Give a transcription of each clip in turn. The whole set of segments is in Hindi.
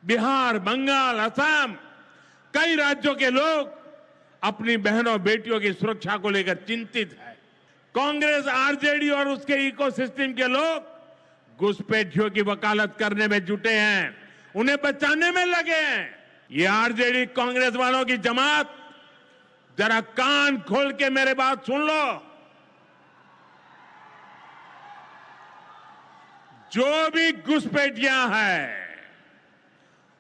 बिहार, बंगाल, असम, कई राज्यों के लोग अपनी बहनों बेटियों की सुरक्षा को लेकर चिंतित है। कांग्रेस, आरजेडी और उसके इकोसिस्टम के लोग घुसपैठियों की वकालत करने में जुटे हैं, उन्हें बचाने में लगे हैं। ये आरजेडी कांग्रेस वालों की जमात, जरा कान खोल के मेरे बात सुन लो। जो भी घुसपैठियां हैं,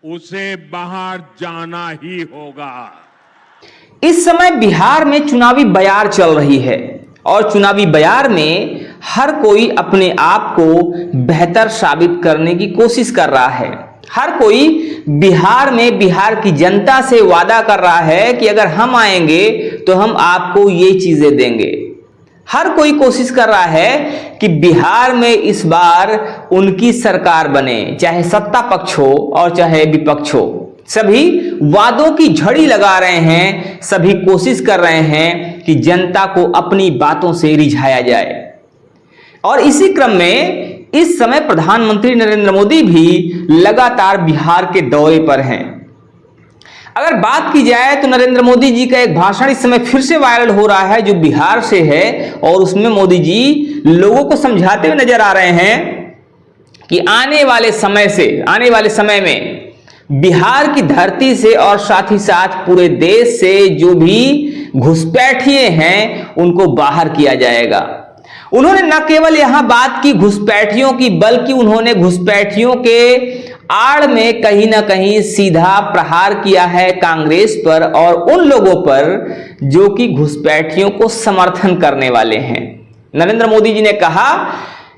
उसे बाहर जाना ही होगा। इस समय बिहार में चुनावी बयार चल रही है और चुनावी बयार में हर कोई अपने आप को बेहतर साबित करने की कोशिश कर रहा है। हर कोई बिहार में बिहार की जनता से वादा कर रहा है कि अगर हम आएंगे तो हम आपको ये चीजें देंगे। हर कोई कोशिश कर रहा है कि बिहार में इस बार उनकी सरकार बने, चाहे सत्ता पक्ष हो और चाहे विपक्ष हो। सभी वादों की झड़ी लगा रहे हैं, सभी कोशिश कर रहे हैं कि जनता को अपनी बातों से रिझाया जाए। और इसी क्रम में इस समय प्रधानमंत्री नरेंद्र मोदी भी लगातार बिहार के दौरे पर हैं। अगर बात की जाए तो नरेंद्र मोदी जी का एक भाषण इस समय फिर से वायरल हो रहा है जो बिहार से है, और उसमें मोदी जी लोगों को समझाते हुए नजर आ रहे हैं कि आने वाले समय में बिहार की धरती से और साथ ही साथ पूरे देश से जो भी घुसपैठिए हैं उनको बाहर किया जाएगा। उन्होंने न केवल यहां बात की घुसपैठियों की, बल्कि उन्होंने घुसपैठियों के आड़ में कहीं ना कहीं सीधा प्रहार किया है कांग्रेस पर और उन लोगों पर जो कि घुसपैठियों को समर्थन करने वाले हैं। नरेंद्र मोदी जी ने कहा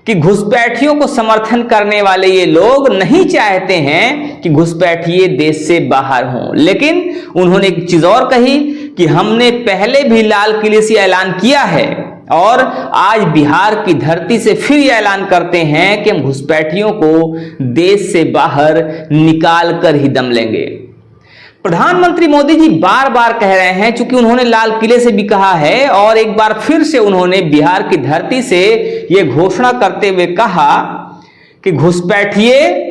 कि घुसपैठियों को समर्थन करने वाले ये लोग नहीं चाहते हैं कि घुसपैठिए देश से बाहर हों, लेकिन उन्होंने एक चीज और कही कि हमने पहले भी लाल किले से ऐलान किया है और आज बिहार की धरती से फिर यह ऐलान करते हैं कि हम घुसपैठियों को देश से बाहर निकाल कर ही दम लेंगे। प्रधानमंत्री मोदी जी बार बार कह रहे हैं, चूंकि उन्होंने लाल किले से भी कहा है और एक बार फिर से उन्होंने बिहार की धरती से यह घोषणा करते हुए कहा कि घुसपैठिए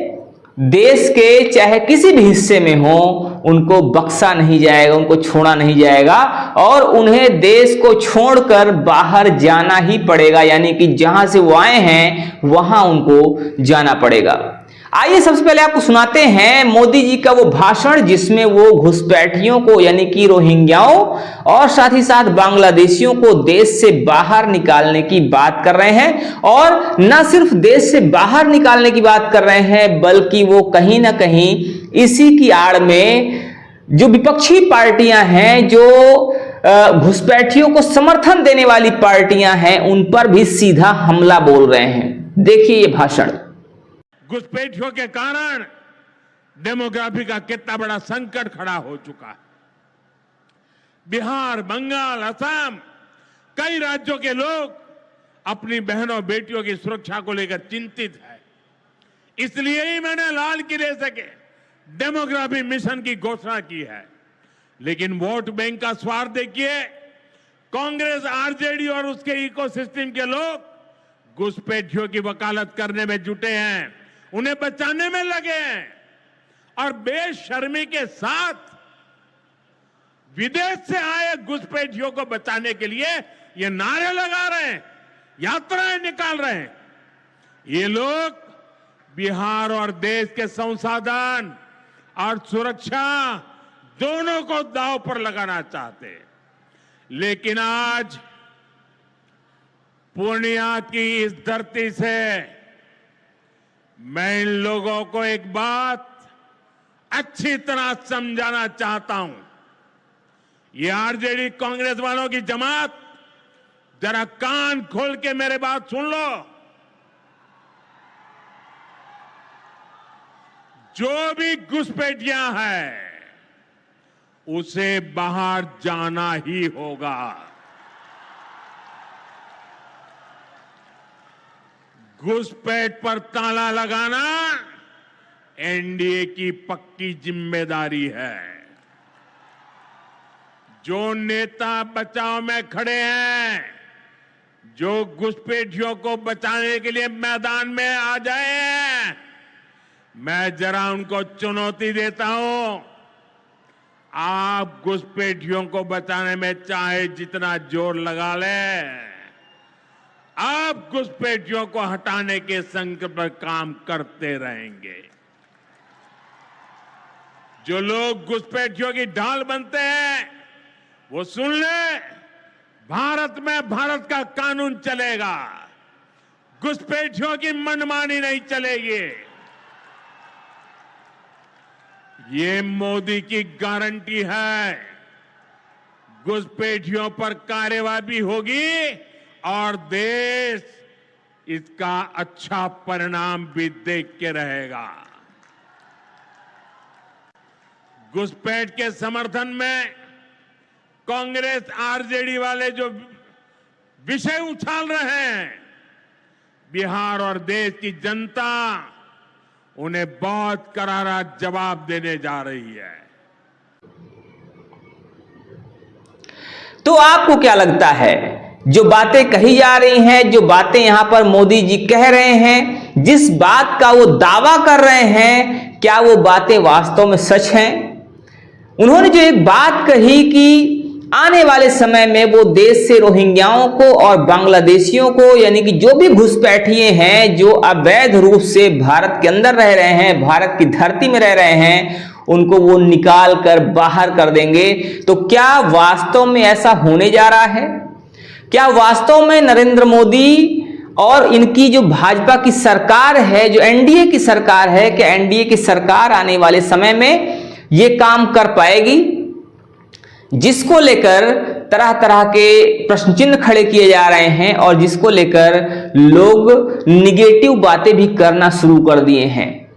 देश के चाहे किसी भी हिस्से में हो उनको बख्शा नहीं जाएगा, उनको छोड़ा नहीं जाएगा और उन्हें देश को छोड़कर बाहर जाना ही पड़ेगा, यानी कि जहां से वो आए हैं वहां उनको जाना पड़ेगा। आइए सबसे पहले आपको सुनाते हैं मोदी जी का वो भाषण जिसमें वो घुसपैठियों को यानी कि रोहिंग्याओं और साथ ही साथ बांग्लादेशियों को देश से बाहर निकालने की बात कर रहे हैं। और न सिर्फ देश से बाहर निकालने की बात कर रहे हैं, बल्कि वो कहीं ना कहीं इसी की आड़ में जो विपक्षी पार्टियां हैं, जो घुसपैठियों को समर्थन देने वाली पार्टियां हैं, उन पर भी सीधा हमला बोल रहे हैं। देखिए ये भाषण। घुसपैठियों के कारण डेमोग्राफी का कितना बड़ा संकट खड़ा हो चुका है। बिहार, बंगाल, असम, कई राज्यों के लोग अपनी बहनों बेटियों की सुरक्षा को लेकर चिंतित है। इसलिए ही मैंने लाल किले से डेमोग्राफी मिशन की घोषणा की है। लेकिन वोट बैंक का स्वार्थ देखिए, कांग्रेस, आरजेडी और उसके इकोसिस्टम के लोग घुसपैठियों की वकालत करने में जुटे हैं, उन्हें बचाने में लगे हैं और बेशर्मी के साथ विदेश से आए घुसपैठियों को बचाने के लिए ये नारे लगा रहे हैं, यात्राएं निकाल रहे हैं। ये लोग बिहार और देश के संसाधन और सुरक्षा दोनों को दांव पर लगाना चाहते हैं। लेकिन आज पूर्णिया की इस धरती से मैं इन लोगों को एक बात अच्छी तरह समझाना चाहता हूं। ये आरजेडी कांग्रेस वालों की जमात, जरा कान खोल के मेरे बात सुन लो। जो भी घुसपैठियां हैं, उसे बाहर जाना ही होगा। घुसपैठ पर ताला लगाना एनडीए की पक्की जिम्मेदारी है। जो नेता बचाव में खड़े हैं, जो घुसपैठियों को बचाने के लिए मैदान में आ जाए हैं, मैं जरा उनको चुनौती देता हूं, आप घुसपैठियों को बचाने में चाहे जितना जोर लगा ले, आप घुसपैठियों को हटाने के संकल्प पर काम करते रहेंगे। जो लोग घुसपैठियों की ढाल बनते हैं, वो सुन ले, भारत में भारत का कानून चलेगा, घुसपैठियों की मनमानी नहीं चलेगी। ये मोदी की गारंटी है। घुसपैठियों पर कार्रवाई भी होगी और देश इसका अच्छा परिणाम भी देख के रहेगा। घुसपैठ के समर्थन में कांग्रेस आरजेडी वाले जो विषय उछाल रहे हैं, बिहार और देश की जनता उन्हें बहुत करारा जवाब देने जा रही है। तो आपको क्या लगता है, जो बातें कही जा रही हैं, जो बातें यहां पर मोदी जी कह रहे हैं, जिस बात का वो दावा कर रहे हैं, क्या वो बातें वास्तव में सच हैं? उन्होंने जो एक बात कही कि आने वाले समय में वो देश से रोहिंग्याओं को और बांग्लादेशियों को, यानी कि जो भी घुसपैठिए हैं, जो अवैध रूप से भारत के अंदर रह रहे हैं, भारत की धरती में रह रहे हैं, उनको वो निकाल कर बाहर कर देंगे। तो क्या वास्तव में ऐसा होने जा रहा है? क्या वास्तव में नरेंद्र मोदी और इनकी जो भाजपा की सरकार है, जो एनडीए की सरकार है, क्या एनडीए की सरकार आने वाले समय में ये काम कर पाएगी? जिसको लेकर तरह तरह के प्रश्न चिन्ह खड़े किए जा रहे हैं और जिसको लेकर लोग निगेटिव बातें भी करना शुरू कर दिए हैं।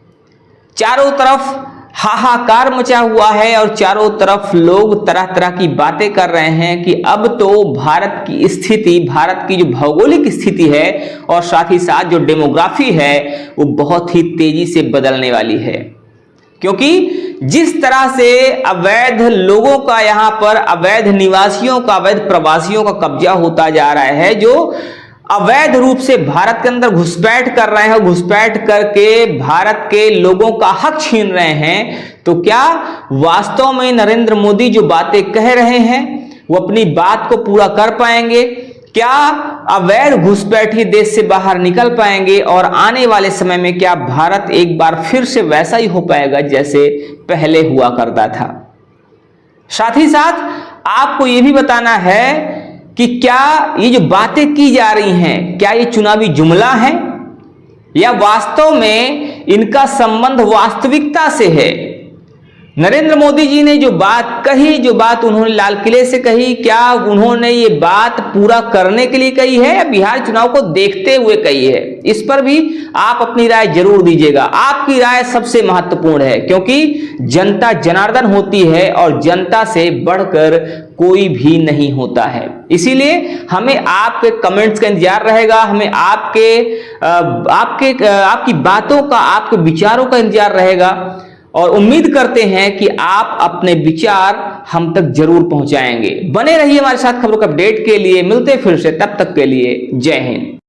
चारों तरफ हाहाकार मचा हुआ है और चारों तरफ लोग तरह तरह की बातें कर रहे हैं कि अब तो भारत की स्थिति, भारत की जो भौगोलिक स्थिति है और साथ ही साथ जो डेमोग्राफी है, वो बहुत ही तेजी से बदलने वाली है। क्योंकि जिस तरह से अवैध लोगों का, यहां पर अवैध निवासियों का, अवैध प्रवासियों का कब्जा होता जा रहा है, जो अवैध रूप से भारत के अंदर घुसपैठ कर रहे हैं, घुसपैठ करके भारत के लोगों का हक छीन रहे हैं, तो क्या वास्तव में नरेंद्र मोदी जो बातें कह रहे हैं वो अपनी बात को पूरा कर पाएंगे? क्या अवैध घुसपैठी देश से बाहर निकल पाएंगे और आने वाले समय में क्या भारत एक बार फिर से वैसा ही हो पाएगा जैसे पहले हुआ करता था? साथ ही साथ आपको यह भी बताना है कि क्या ये जो बातें की जा रही हैं, क्या ये चुनावी जुमला है या वास्तव में इनका संबंध वास्तविकता से है? नरेंद्र मोदी जी ने जो बात कही, जो बात उन्होंने लाल किले से कही, क्या उन्होंने ये बात पूरा करने के लिए कही है या बिहार चुनाव को देखते हुए कही है? इस पर भी आप अपनी राय जरूर दीजिएगा। आपकी राय सबसे महत्वपूर्ण है, क्योंकि जनता जनार्दन होती है और जनता से बढ़कर कोई भी नहीं होता है। इसीलिए हमें आपके कमेंट्स का इंतजार रहेगा, हमें आपकी बातों का, आपके विचारों का इंतजार रहेगा और उम्मीद करते हैं कि आप अपने विचार हम तक जरूर पहुंचाएंगे। बने रहिए हमारे साथ खबरों के अपडेट के लिए। मिलते हैं फिर से, तब तक के लिए जय हिंद।